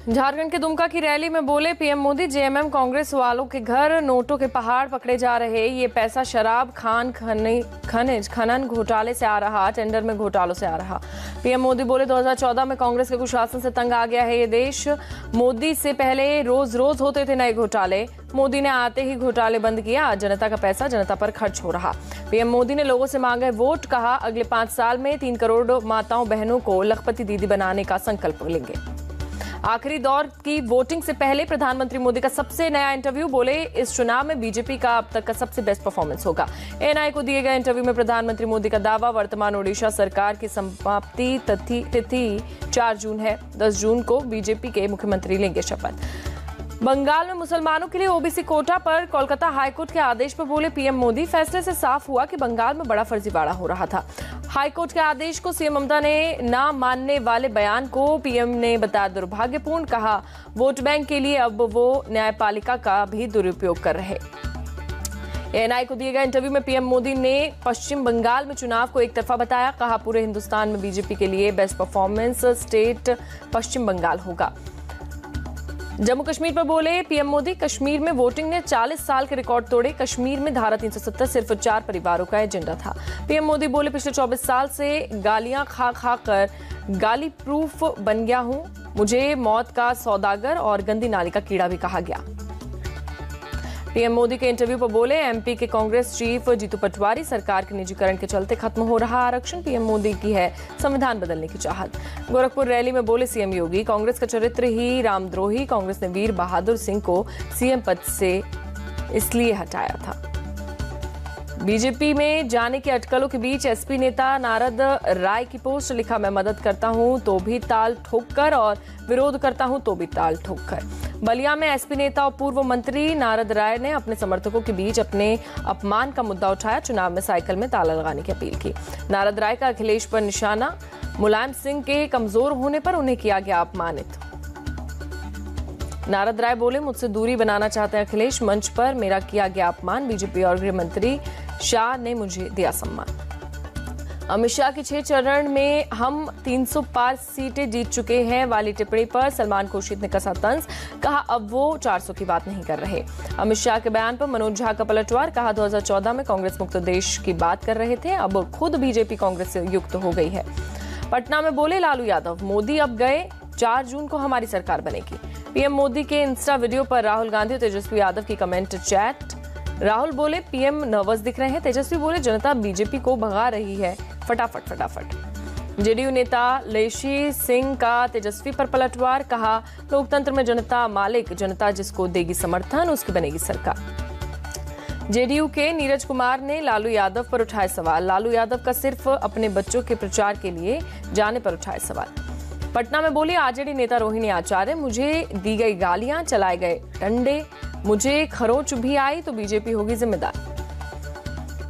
झारखंड के दुमका की रैली में बोले पीएम मोदी, जेएमएम कांग्रेस वालों के घर नोटों के पहाड़ पकड़े जा रहे। ये पैसा शराब, खनिज खनन घोटाले से आ रहा, टेंडर में घोटालों से आ रहा। पीएम मोदी बोले 2014 में कांग्रेस के कुशासन से तंग आ गया है ये देश। मोदी से पहले रोज रोज होते थे नए घोटाले, मोदी ने आते ही घोटाले बंद किया। आज जनता का पैसा जनता पर खर्च हो रहा। पीएम मोदी ने लोगों से मांगे वोट, कहा अगले 5 साल में 3 करोड़ माताओं बहनों को लखपति दीदी बनाने का संकल्प लेंगे। आखिरी दौर की वोटिंग से पहले प्रधानमंत्री मोदी का सबसे नया इंटरव्यू, बोले इस चुनाव में बीजेपी का अब तक का सबसे बेस्ट परफॉर्मेंस होगा। एएनआई को दिए गए इंटरव्यू में प्रधानमंत्री मोदी का दावा, वर्तमान ओडिशा सरकार की समाप्ति तिथि 4 जून है। 10 जून को बीजेपी के मुख्यमंत्री लेंगे शपथ। बंगाल में मुसलमानों के लिए ओबीसी कोटा पर कोलकाता हाईकोर्ट के आदेश पर बोले पीएम मोदी, फैसले से साफ हुआ कि बंगाल में बड़ा फर्जीवाड़ा हो रहा था। हाईकोर्ट के आदेश को सीएम ममता ने ना मानने वाले बयान को पीएम ने बताया दुर्भाग्यपूर्ण, कहा वोट बैंक के लिए अब वो न्यायपालिका का भी दुरुपयोग कर रहे। एएनआई को दिए गए इंटरव्यू में पीएम मोदी ने पश्चिम बंगाल में चुनाव को एक तरफा बताया, कहा पूरे हिंदुस्तान में बीजेपी के लिए बेस्ट परफॉर्मेंस स्टेट पश्चिम बंगाल होगा। जम्मू कश्मीर पर बोले पीएम मोदी, कश्मीर में वोटिंग ने 40 साल के रिकॉर्ड तोड़े। कश्मीर में धारा 370 सिर्फ 4 परिवारों का एजेंडा था। पीएम मोदी बोले पिछले 24 साल से गालियां खा खा कर गाली प्रूफ बन गया हूं। मुझे मौत का सौदागर और गंदी नाली का कीड़ा भी कहा गया। पीएम मोदी के इंटरव्यू पर बोले एमपी के कांग्रेस चीफ जीतू पटवारी, सरकार के निजीकरण के चलते खत्म हो रहा आरक्षण, पीएम मोदी की है संविधान बदलने की चाहत। गोरखपुर रैली में बोले सीएम योगी, कांग्रेस का चरित्र ही रामद्रोही, कांग्रेस ने वीर बहादुर सिंह को सीएम पद से इसलिए हटाया था। बीजेपी में जाने की अटकलों के बीच एसपी नेता नारद राय की पोस्ट, लिखा मैं मदद करता हूं तो भी ताल ठोककर और विरोध करता हूं तो भी ताल ठोककर। बलिया में एसपी नेता और पूर्व मंत्री नारद राय ने अपने समर्थकों के बीच अपने अपमान का मुद्दा उठाया, चुनाव में साइकिल में ताला लगाने की अपील की। नारद राय का अखिलेश पर निशाना, मुलायम सिंह के कमजोर होने पर उन्हें किया गया अपमानित। नारद राय बोले मुझसे दूरी बनाना चाहते हैं अखिलेश, मंच पर मेरा किया गया अपमान, बीजेपी और गृह मंत्री शाह ने मुझे दिया सम्मान। अमित शाह की 6 चरण में हम 300 पार सीटें जीत चुके हैं वाली टिप्पणी पर सलमान खुर्शीद ने कसा तंज, कहा अब वो 400 की बात नहीं कर रहे। अमित शाह के बयान पर मनोज झा का पलटवार, कहा 2014 में कांग्रेस मुक्त देश की बात कर रहे थे, अब खुद बीजेपी कांग्रेस से युक्त हो गई है। पटना में बोले लालू यादव, मोदी अब गए, 4 जून को हमारी सरकार बनेगी। पीएम मोदी के इंस्टा वीडियो पर राहुल गांधी और तेजस्वी यादव की कमेंट चैट। राहुल बोले पीएम नर्वस दिख रहे हैं, तेजस्वी बोले जनता बीजेपी को भगा रही है फटाफट। जेडीयू नेता लेशी सिंह का तेजस्वी पर पलटवार, कहा लोकतंत्र में जनता मालिक, जनता जिसको देगी समर्थन उसकी बनेगी सरकार। जेडीयू के नीरज कुमार ने लालू यादव पर उठाए सवाल, लालू यादव का सिर्फ अपने बच्चों के प्रचार के लिए जाने पर उठाए सवाल। पटना में बोली आरजेडी नेता रोहिणी आचार्य, मुझे दी गई गालियां, चलाए गए डंडे, मुझे खरोच भी आई तो बीजेपी होगी जिम्मेदार।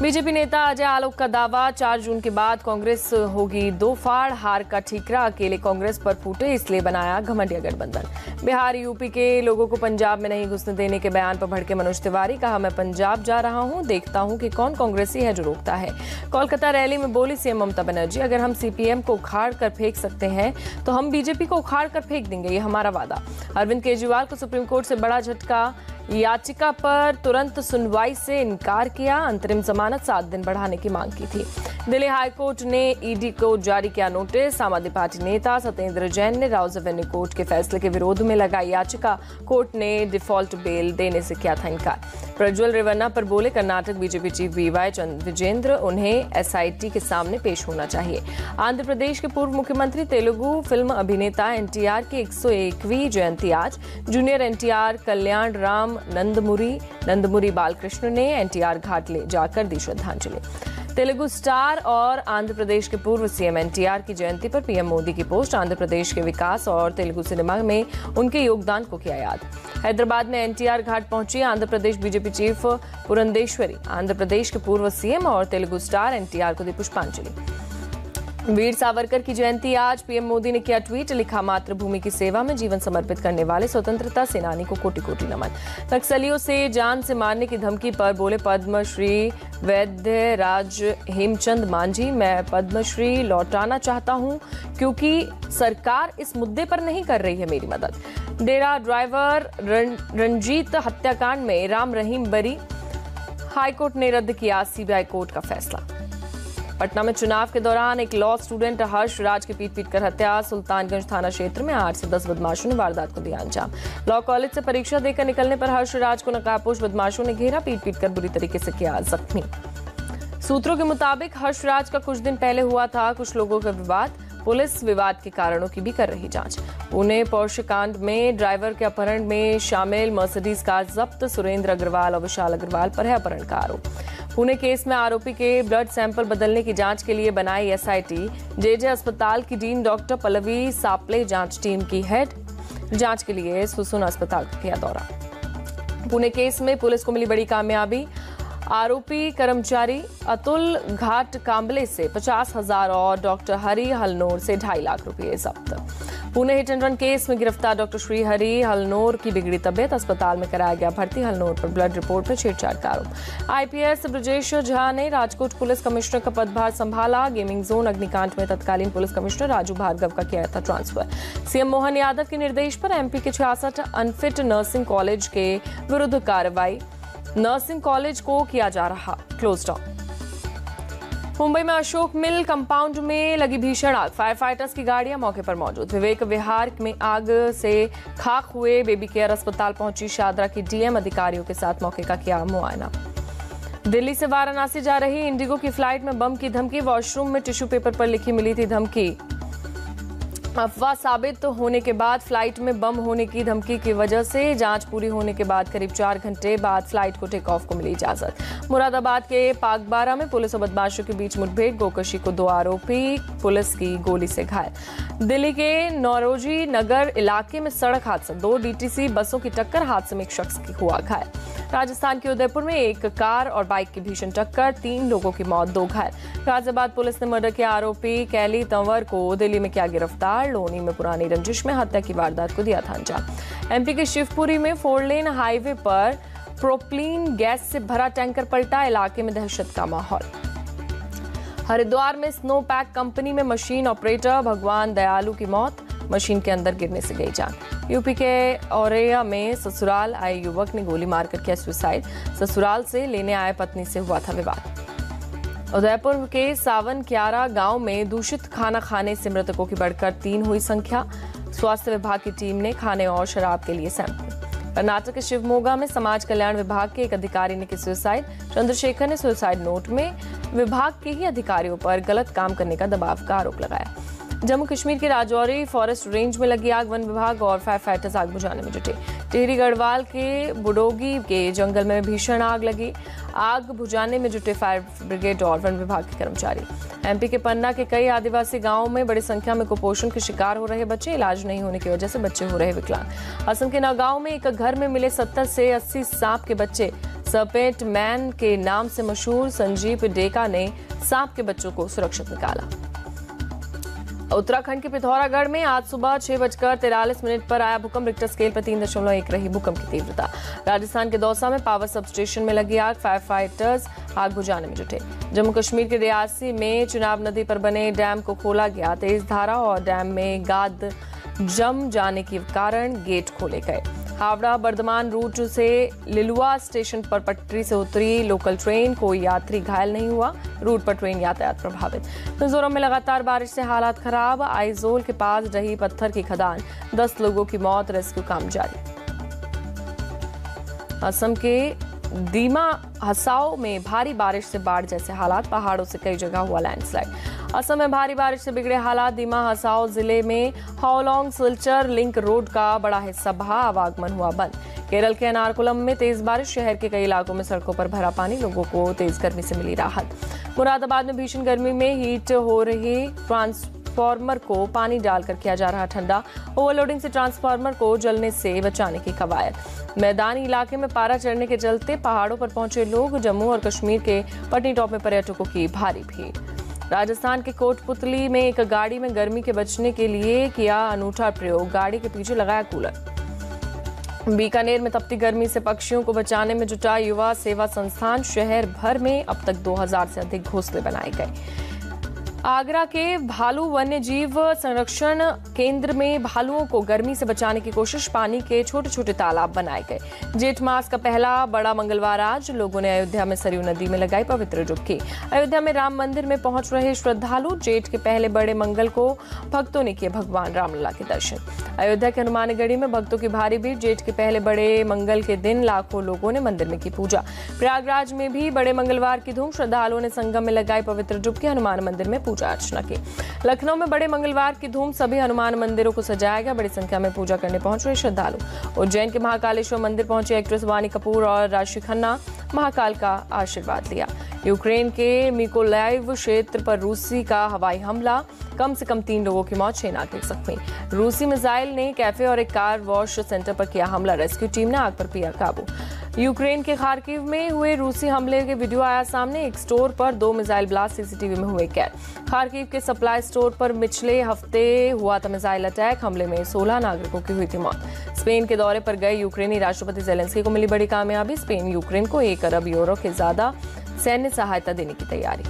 बीजेपी नेता अजय आलोक का दावा, 4 जून के बाद कांग्रेस होगी 2 फाड़, हार का ठीकरा अकेले कांग्रेस पर फूटे इसलिए बनाया घमंडिया गठबंधन। बिहार यूपी के लोगों को पंजाब में नहीं घुसने देने के बयान पर भड़के मनोज तिवारी, कहा मैं पंजाब जा रहा हूं, देखता हूं कि कौन कांग्रेसी है जो रोकता है। कोलकाता रैली में बोली सीएम ममता बनर्जी, अगर हम सीपीएम को उखाड़ कर फेंक सकते हैं तो हम बीजेपी को उखाड़ कर फेंक देंगे, ये हमारा वादा। अरविंद केजरीवाल को सुप्रीम कोर्ट से बड़ा झटका, याचिका पर तुरंत सुनवाई से इनकार किया, अंतरिम जमानत 7 दिन बढ़ाने की मांग की थी। दिल्ली हाईकोर्ट ने ईडी को जारी किया नोटिस, आम आदमी पार्टी नेता सत्येंद्र जैन ने राउज एवेन्यू कोर्ट के फैसले के विरोध में लगाई याचिका, कोर्ट ने डिफॉल्ट बेल देने से किया था इनकार। प्रज्वल रेवन्ना पर बोले Karnataka BJP chief VY Vijayendra, उन्हें एसआईटी के सामने पेश होना चाहिए। आंध्र प्रदेश के पूर्व मुख्यमंत्री तेलुगु फिल्म अभिनेता एनटीआर की 101वीं जयंती आज, जूनियर एनटीआर कल्याण राम नंदमुरी बालकृष्ण ने एनटीआर घाट ले जाकर दी श्रद्धांजलि। तेलुगु स्टार और आंध्र प्रदेश के पूर्व सीएम एनटीआर की जयंती पर पीएम मोदी की पोस्ट, आंध्र प्रदेश के विकास और तेलुगु सिनेमा में उनके योगदान को किया याद। हैदराबाद में एनटीआर घाट पहुंची आंध्र प्रदेश बीजेपी चीफ पुरंदेश्वरी, आंध्र प्रदेश के पूर्व सीएम और तेलुगु स्टार एनटीआर को दी पुष्पांजलि। वीर सावरकर की जयंती आज। पीएम मोदी ने किया ट्वीट, लिखा मातृभूमि की सेवा में जीवन समर्पित करने वाले स्वतंत्रता सेनानी को कोटि कोटि नमन। नक्सलियों से जान से मारने की धमकी पर बोले पद्मश्री वैद्य राज हेमचंद मांझी, मैं पद्मश्री लौटाना चाहता हूं क्योंकि सरकार इस मुद्दे पर नहीं कर रही है मेरी मदद। डेरा ड्राइवर रंजीत हत्याकांड में राम रहीम बरी, हाईकोर्ट ने रद्द किया सीबीआई कोर्ट का फैसला। पटना में चुनाव के दौरान एक लॉ स्टूडेंट हर्ष राज की पीट कर हत्या। सुल्तानगंज थाना क्षेत्र में 8 से 10 बदमाशों ने वारदात को दिया अंजाम। लॉ कॉलेज से परीक्षा देकर निकलने पर हर्ष राज को नकाबपोश बदमाशों ने घेरा, पीट कर बुरी तरीके से किया जख्मी। सूत्रों के मुताबिक हर्ष राज का कुछ दिन पहले हुआ था कुछ लोगों का विवाद। पुलिस विवाद के कारणों की भी कर रही जांच। पुणे पोर्शे कांड में ड्राइवर के अपहरण में शामिल मर्सिडीज कार जब्त। सुरेंद्र अग्रवाल और विशाल अग्रवाल पर है अपहरण का आरोप। पुणे केस में आरोपी के ब्लड सैंपल बदलने की जांच के लिए बनाई एसआईटी। जेजे अस्पताल की डीन डॉक्टर पल्लवी सापले जांच टीम की हेड। जांच के लिए सुसुन अस्पताल का किया दौरा। पुणे केस में पुलिस को मिली बड़ी कामयाबी। आरोपी कर्मचारी अतुल घाट कांबले से 50,000 और डॉक्टर हरि हलनोर से 2.5 लाख रुपए जब्त। Pune hit and run case में गिरफ्तार डॉक्टर श्रीहरि हलनोर की बिगड़ी तबियत, अस्पताल में कराया गया भर्ती। हलनोर पर ब्लड रिपोर्ट में छेड़छाड़ का आरोप। आईपीएस ब्रजेश झा ने राजकोट पुलिस कमिश्नर का पदभार संभाला। गेमिंग जोन अग्निकांड में तत्कालीन पुलिस कमिश्नर राजू भार्गव का किया था ट्रांसफर। सीएम मोहन यादव के निर्देश पर एमपी के 66 अनफिट नर्सिंग कॉलेज के विरुद्ध कार्रवाई। नर्सिंग कॉलेज को किया जा रहा क्लोज डाउन। मुंबई में अशोक मिल कंपाउंड में लगी भीषण आग। फायर फाइटर्स की गाड़ियां मौके पर मौजूद। विवेक विहार में आग से खाक हुए बेबी केयर अस्पताल पहुंची शादरा की डीएम, अधिकारियों के साथ मौके का किया मुआयना। दिल्ली से वाराणसी जा रही इंडिगो की फ्लाइट में बम की धमकी। वॉशरूम में टिश्यू पेपर पर लिखी मिली थी धमकी। अफवाह साबित होने के बाद फ्लाइट में बम होने की धमकी की वजह से जांच पूरी होने के बाद करीब 4 घंटे बाद फ्लाइट को टेक ऑफ को मिली इजाजत। मुरादाबाद के पाकबारा में पुलिस और बदमाशों के बीच मुठभेड़। गोकशी को 2 आरोपी पुलिस की गोली से घायल। दिल्ली के नौरोजी नगर इलाके में सड़क हादसा। 2 डीटीसी बसों की टक्कर, हादसे में एक शख्स की हुआ घायल। राजस्थान के उदयपुर में एक कार और बाइक की भीषण टक्कर, 3 लोगों की मौत, 2 घायल। गाजियाबाद पुलिस ने मर्डर के आरोपी कैली तंवर को दिल्ली में किया गिरफ्तार। लोनी में पुरानी रंजिश में हत्या की वारदात को दिया था अंजाम। एमपी के शिवपुरी में 4 लेन हाईवे पर प्रोपलीन गैस से भरा टैंकर पलटा, इलाके में दहशत का माहौल। हरिद्वार में स्नो पैक कंपनी में मशीन ऑपरेटर भगवान दयालु की मौत, मशीन के अंदर गिरने से गई जान। यूपी के औरैया में ससुराल आए युवक ने गोली मारकर किया सुसाइड। ससुराल से लेने आए पत्नी से हुआ था विवाद। उदयपुर के सावन क्यारा गांव में दूषित खाना खाने से मृतकों की बढ़कर 3 हुई संख्या। स्वास्थ्य विभाग की टीम ने खाने और शराब के लिए सैंपल। कर्नाटक के शिवमोगा में समाज कल्याण विभाग के एक अधिकारी ने की सुसाइड। चंद्रशेखर ने सुसाइड नोट में विभाग के ही अधिकारियों पर गलत काम करने का दबाव का आरोप लगाया। जम्मू कश्मीर के राजौरी फॉरेस्ट रेंज में लगी आग, वन विभाग और फायर फाइटर्स आग बुझाने में जुटे। टिहरी गढ़वाल के बुडोगी के जंगल में भीषण आग लगी। आग बुझाने में जुटे फायर ब्रिगेड और वन विभाग के कर्मचारी। एमपी के पन्ना के कई आदिवासी गांवों में बड़ी संख्या में कुपोषण के शिकार हो रहे बच्चे, इलाज नहीं होने की वजह से बच्चे हो रहे विकलांग। असम के नगांव में एक घर में मिले 70 से 80 सांप के बच्चे। सरपेंट मैन के नाम से मशहूर संजीव डेका ने सांप के बच्चों को सुरक्षित निकाला। उत्तराखंड के पिथौरागढ़ में आज सुबह 6:43 पर आया भूकंप। रिक्टर स्केल पर 3.1 रही भूकंप की तीव्रता। राजस्थान के दौसा में पावर सब स्टेशन में लगी आग, फायर फाइटर्स आग बुझाने में जुटे। जम्मू कश्मीर के रियासी में चिनाब नदी पर बने डैम को खोला गया। तेज धारा और डैम में गाद जम जाने के कारण गेट खोले गए। हावड़ा बर्धमान रूट से लिलुआ स्टेशन पर पटरी से उतरी लोकल ट्रेन, कोई यात्री घायल नहीं हुआ। रूट पर ट्रेन यातायात प्रभावित। मिजोरम में लगातार बारिश से हालात खराब। आइजोल के पास रही पत्थर की खदान, 10 लोगों की मौत, रेस्क्यू काम जारी। असम के दीमा हसाओ में भारी बारिश से बाढ़ जैसे हालात, पहाड़ों से कई जगह हुआ लैंडस्लाइड। असम में भारी बारिश से बिगड़े हालात। दीमा हसाओ जिले में हाओलोंग सिल्चर लिंक रोड का बड़ा हिस्सा बहा, आवागमन हुआ बंद। केरल के एर्नाकुलम में तेज बारिश, शहर के कई इलाकों में सड़कों पर भरा पानी, लोगों को तेज गर्मी से मिली राहत। मुरादाबाद में भीषण गर्मी में हीट हो रही ट्रांसफार्मर को पानी डालकर किया जा रहा ठंडा। ओवरलोडिंग से ट्रांसफार्मर को जलने से बचाने की कवायद। मैदानी इलाके में पारा चढ़ने के चलते पहाड़ों पर पहुंचे लोग। जम्मू और कश्मीर के पटनी टॉप में पर्यटकों की भारी भीड़। राजस्थान के कोटपुतली में एक गाड़ी में गर्मी के बचने के लिए किया अनूठा प्रयोग, गाड़ी के पीछे लगाया कूलर। बीकानेर में तपती गर्मी से पक्षियों को बचाने में जुटा युवा सेवा संस्थान, शहर भर में अब तक 2000 से अधिक घोंसले बनाए गए। आगरा के भालू वन्य जीव संरक्षण केंद्र में भालुओं को गर्मी से बचाने की कोशिश, पानी के छोटे छोटे तालाब बनाए गए। जेठ मास का पहला बड़ा मंगलवार आज लोगों ने अयोध्या में सरयू नदी में लगाई पवित्र डुबकी। अयोध्या में राम मंदिर में पहुंच रहे श्रद्धालु, जेठ के पहले बड़े मंगल को भक्तों ने किए भगवान रामलला के दर्शन। अयोध्या के हनुमानगढ़ी में भक्तों की भारी भीड़, जेठ के पहले बड़े मंगल के दिन लाखों लोगों ने मंदिर में की पूजा। प्रयागराज में भी बड़े मंगलवार की धूम, श्रद्धालुओं ने संगम में लगाई पवित्र डुबकी, हनुमान मंदिर में पूजा अर्चना की। लखनऊ में बड़े मंगलवार की धूम, सभी हनुमान मंदिरों को सजाया गया, बड़ी संख्या में पूजा करने पहुंच रहे श्रद्धालु। उज्जैन के महाकालेश्वर मंदिर पहुंचे एक्ट्रेस वानी कपूर और राशि खन्ना, महाकाल का आशीर्वाद लिया। यूक्रेन के मिकोलाइव क्षेत्र पर रूसी का हवाई हमला, कम से कम 3 लोगों की मौत, 6 नागरिक जख्मी। रूसी मिसाइल ने कैफे और एक कार वॉश सेंटर पर किया हमला, रेस्क्यू टीम ने आग पर किया काबू। यूक्रेन के खार्किव में हुए रूसी हमले के वीडियो आया सामने, एक स्टोर पर 2 मिसाइल ब्लास्ट सीसीटीवी में हुए कैद। खार्किव के सप्लाई स्टोर पर पिछले हफ्ते हुआ था मिसाइल अटैक, हमले में 16 नागरिकों की हुई थी मौत। स्पेन के दौरे पर गए यूक्रेनी राष्ट्रपति जेलेंस्की को मिली बड़ी कामयाबी, स्पेन यूक्रेन को 1 अरब यूरो के ज्यादा सैन्य सहायता देने की तैयारी।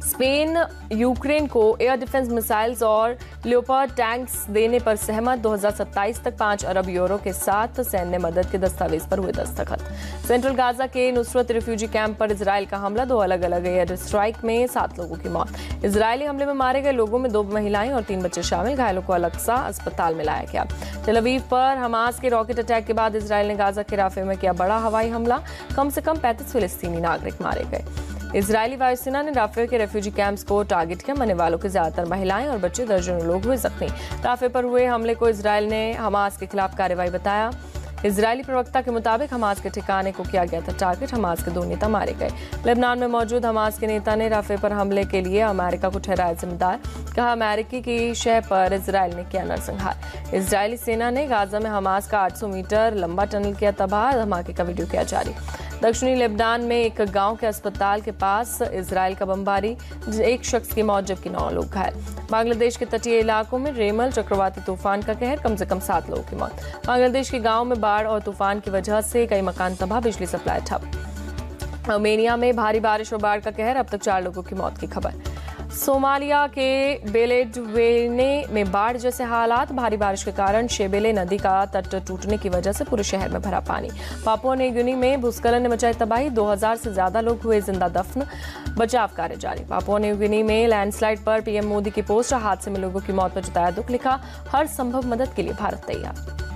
स्पेन यूक्रेन को एयर डिफेंस मिसाइल्स और लियोपार्ड टैंक्स देने पर सहमत, 2027 तक 5 अरब यूरो के साथ सैन्य मदद के दस्तावेज पर हुए दस्तखत। सेंट्रल गाजा के नुसरत रिफ्यूजी कैंप पर इजरायल का हमला, 2 अलग अलग एयर स्ट्राइक में 7 लोगों की मौत। इजरायली हमले में मारे गए लोगों में 2 महिलाएं और 3 बच्चे शामिल, घायलों को अल-अक्सा अस्पताल में लाया गया। तेल अवीव पर हमास के रॉकेट अटैक के बाद इजरायल ने गाजा के राफे में किया बड़ा हवाई हमला, कम से कम 35 फिलिस्तीनी नागरिक मारे गए। इजरायली वायुसेना ने राफे के रेफ्यूजी कैंप्स को टारगेट किया, मरने वालों के ज्यादातर महिलाएं और बच्चे, दर्जनों लोग हुए जख्मी। राफे पर हुए हमले को इजरायल ने हमास के खिलाफ कार्रवाई बताया। इजरायली प्रवक्ता के मुताबिक हमास के ठिकाने को किया गया था टारगेट, हमास के 2 नेता मारे गए। लेबनान में मौजूद हमास के नेता ने राफे पर हमले के लिए अमेरिका को ठहराया जिम्मेदार, कहा अमेरिकी की शह पर इजरायल ने किया नरसंहार। इजरायली सेना ने गाजा में हमास का 800 मीटर लंबा टनल किया तबाह, धमाके का वीडियो किया जारी। दक्षिणी लेबनान में एक गांव के अस्पताल के पास इजरायल का बमबारी, 1 शख्स की मौत जबकि 9 लोग घायल। बांग्लादेश के तटीय इलाकों में रेमल चक्रवाती तूफान का कहर, कम से कम 7 लोगों की मौत। बांग्लादेश के गांव में बाढ़ और तूफान की वजह से कई मकान तबाह, बिजली सप्लाई ठप। आर्मेनिया में भारी बारिश और बाढ़ का कहर, अब तक 4 लोगों की मौत की खबर। सोमालिया के बेलेडवेने में बाढ़ जैसे हालात, भारी बारिश के कारण शेबेले नदी का तट टूटने की वजह से पूरे शहर में भरा पानी। पापुआ न्यू गिनी में भूस्खलन ने मचाई तबाही, 2000 से ज्यादा लोग हुए जिंदा दफन, बचाव कार्य जारी। पापुआ न्यू गिनी में लैंडस्लाइड पर पीएम मोदी की पोस्ट, हादसे में लोगों की मौत पर जताया दुख, लिखा हर संभव मदद के लिए भारत तैयार।